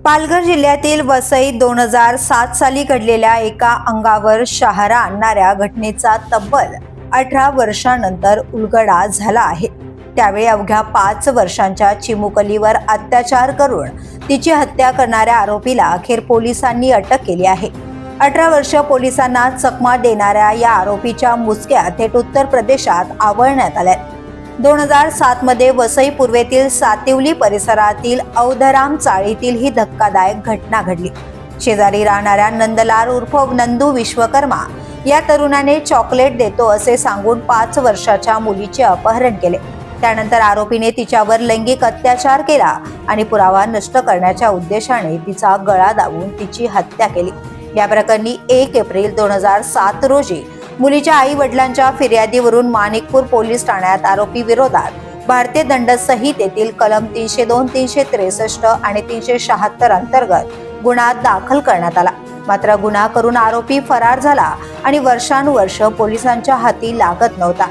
पालघर जिल्ह्यातील वसईत 2007 साली घडलेल्या एका अंगावर शहारा आणणाऱ्या घटनेचा तब्बल 18 वर्षांनंतर उलगडा झाला आहे। त्यावेळी अवघ्या 5 वर्षांच्या चिमुकलीवर अत्याचार करून तिची हत्या करणाऱ्या आरोपीला अखेर पोलिसांनी अटक केली आहे। 18 वर्ष पोलिसांना चकमा देणाऱ्या या आरोपीच्या मुसक्या थेट उत्तर प्रदेशात आवळण्यात आल्या। 2007 मध्ये वसई पूर्वेतील सातिवली परिसरातील औधराम चाळीतील ही धक्कादायक घटना घडली। शेजारी राहणाऱ्या नंदलाल उर्फ नंदू विश्वकर्मा या तरुणाने चॉकलेट देतो असे सांगून 5 वर्षाच्या मुलीचे अपहरण केले। त्यानंतर आरोपीने तिच्यावर लैंगिक अत्याचार केला आणि पुरावा नष्ट करण्याच्या उद्देशाने तिचा गळा दाबून तिची हत्या केली। या प्रकरणी 1 एप्रिल 2007 रोजी मुलीच्या आई वडिलांच्या फिर्यादीवरून माणिकपूर पोलीस ठाण्यात आरोपी विरोधात भारतीय दंड संहितेतील कलम 302, 363 आणि 376 अंतर्गत गुन्हा दाखल करण्यात आला। मात्र गुन्हा करून आरोपी फरार झाला आणि वर्षानुवर्ष पोलिसांच्या हाती लागत नव्हता।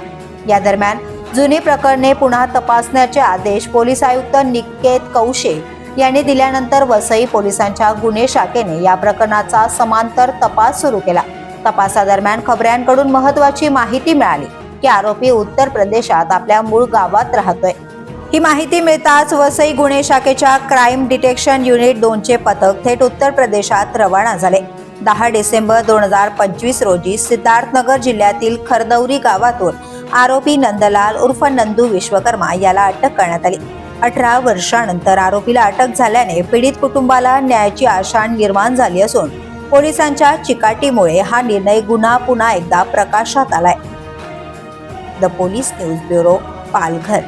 या दरम्यान जुनी प्रकरणे पुन्हा तपासण्याचे आदेश पोलीस आयुक्त निकेत कौशे यांनी दिल्यानंतर वसई पोलिसांच्या गुन्हे शाखेने या प्रकरणाचा समांतर तपास सुरू केला। तपासादरम्यान खबऱ्यांकडून महत्त्वाची माहिती मिळाली की आरोपी उत्तर प्रदेशात आपल्या मूळ गावात राहतोय। ही माहिती मिळताच वसई गुन्हे शाखेच्या क्राईम डिटेक्शन युनिट 2चे पथक थेट उत्तर प्रदेशात रवाना झाले। 10 डिसेंबर 2025 रोजी सिद्धार्थनगर जिल्ह्यातील खरदौरी गावातून आरोपी नंदलाल उर्फ नंदू विश्वकर्मा याला अटक करण्यात आली। 18 वर्षांनंतर आरोपीला अटक झाल्याने पीडित कुटुंबाला न्यायाची आशा निर्माण झाली असून पोलिसांच्या चिकाटीमुळे हा निर्णय गुन्हा पुन्हा एकदा प्रकाशात आलाय। The police news bureau, Palghar.